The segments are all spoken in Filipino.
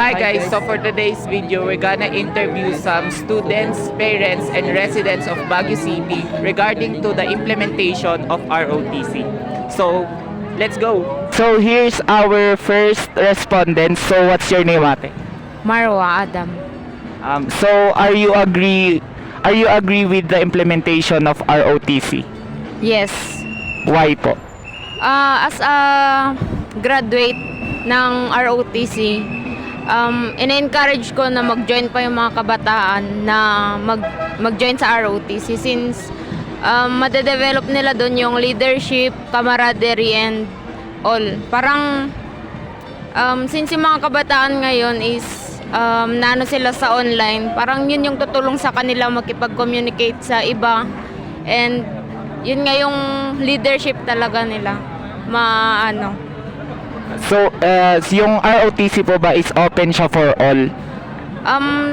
Hi guys, so for today's video, we're gonna interview some students, parents, and residents of Baguio City regarding to the implementation of ROTC. So, let's go! So, here's our first respondent. So, what's your name, ate? Marwa Adam. So, Are you agree with the implementation of ROTC? Yes. Why po? As a graduate ng ROTC, in-encourage ko na mag-join pa yung mga kabataan na mag-join sa ROTC since madedevelop nila doon yung leadership, camaraderie, and all. Parang since yung mga kabataan ngayon is nano sila sa online, parang yun yung tutulong sa kanila makipag-communicate sa iba, and yun nga yung leadership talaga nila So, yung ROTC po ba is open siya for all?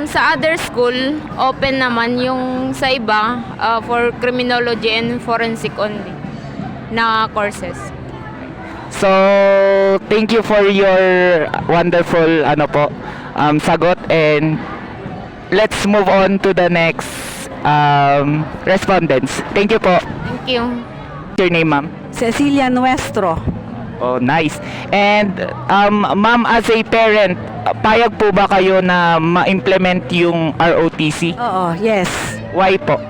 Sa other school open naman, yung sa iba for criminology and forensic only na courses. So, thank you for your wonderful sagot, and let's move on to the next respondents. Thank you po. Thank you. Your name, ma'am? Cecilia Nuestro. Oh, nice. And ma'am, as a parent, payag po ba kayo na ma-implement yung ROTC? Oo, yes. Why po?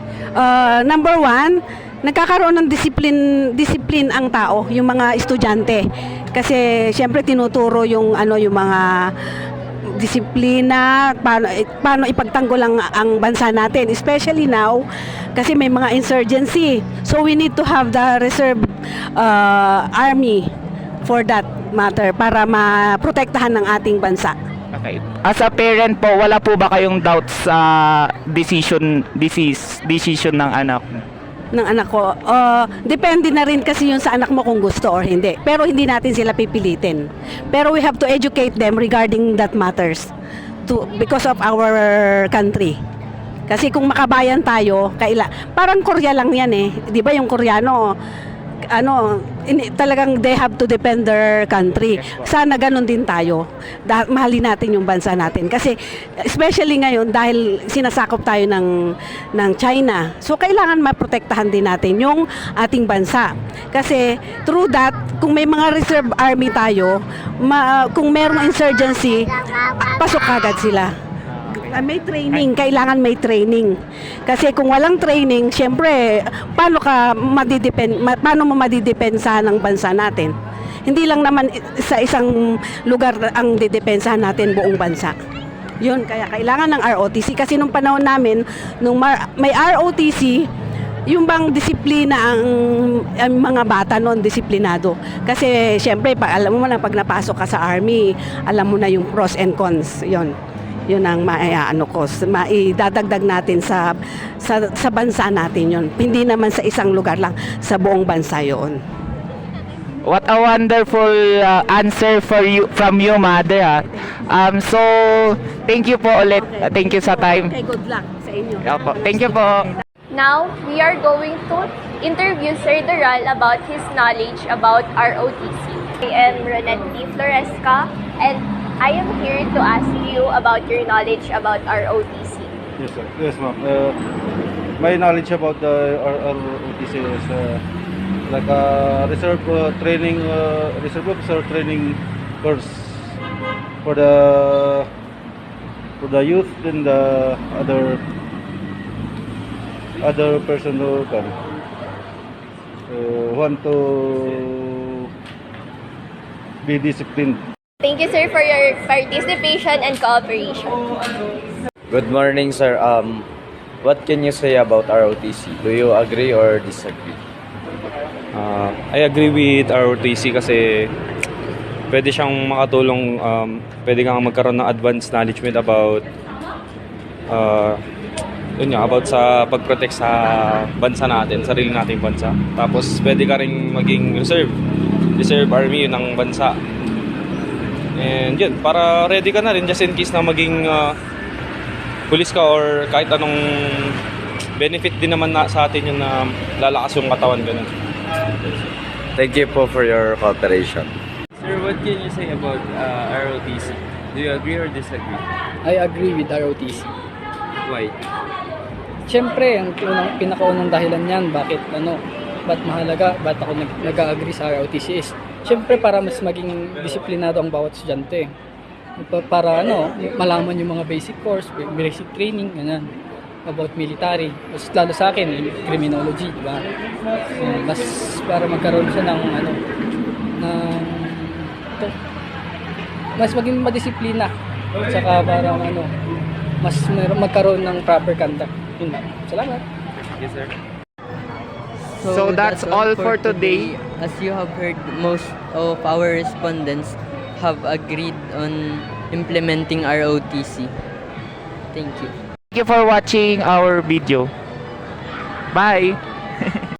Number one, nagkakaroon ng discipline ang tao, yung mga estudyante. Kasi siyempre tinuturo yung mga disiplina, paano ipagtanggol ang bansa natin, especially now kasi may mga insurgency. So we need to have the reserve army for that matter para maprotektahan ng ating bansa. Okay. As a parent po, wala po ba kayong doubts sa decision ng anak? Ng anak ko, depende na rin kasi yun sa anak mo kung gusto or hindi. Pero hindi natin sila pipilitin. Pero we have to educate them regarding that matters because of our country. Kasi kung makabayan tayo, parang Korea lang yan eh. Di ba yung Koreano, talagang they have to defend their country. Sana ganun din tayo. Mahalin natin yung bansa natin. Kasi especially ngayon dahil sinasakop tayo ng China. So kailangan maprotektahan din natin yung ating bansa. Kasi through that, kung may mga reserve army tayo, kung merong insurgency, pasok agad sila. May training, kailangan may training. Kasi kung walang training, syempre, paano mo madidepensahan ng bansa natin? Hindi lang naman sa isang lugar ang didepensahan natin, buong bansa. Yun, kaya kailangan ng ROTC. Kasi nung panahon namin, nung may ROTC, yung bang disiplina ang mga bata noon, disiplinado. Kasi syempre, alam mo na pag napasok ka sa army, alam mo na yung pros and cons. Yun ang maidadagdag natin sa bansa natin yun. Hindi naman sa isang lugar lang, sa buong bansa yun. What a wonderful answer from you, mother. So, thank you po ulit. Okay. Thank you sa time. Okay, good luck sa inyo. Thank you po. Now, we are going to interview Sir Doral about his knowledge about ROTC. I am Ronette Floresca, and I am here to ask you about your knowledge about ROTC. Yes, sir. Yes, ma'am. My knowledge about the ROTC is like a reserve officer training course for the youth and the other person who want to be disciplined. Thank you, sir, for your participation and cooperation. Good morning, sir. What can you say about ROTC? Do you agree or disagree? I agree with ROTC kasi pwede siyang makatulong, pwede kang magkaroon ng advanced knowledge about about sa pag-protect sa bansa natin, sarili nating bansa. Tapos pwede ka ring maging reserve army ng bansa. And yun, para ready ka na rin just in case na maging police ka or kahit anong benefit din naman sa atin yun na lalakas yung katawan, ganun. Thank you po for your cooperation. Sir, what can you say about ROTC? Do you agree or disagree? I agree with ROTC. Why? Siyempre, ang pinakaunang dahilan niyan, ba't mahalaga, ba't ako nag-agree sa ROTC is, siyempre para mas maging disiplinado ang bawat estudyante. Para malaman yung mga basic course, basic training, ganyan, about military. Mas lalo sa akin, criminology, di ba? Mas para magkaroon siya ng mas maging madisiplina. Saka para mas magkaroon ng proper conduct. Yun lang. Salamat. Yes, sir. So that's all for today. As you have heard, most of our respondents have agreed on implementing ROTC. Thank you. Thank you for watching our video. Bye!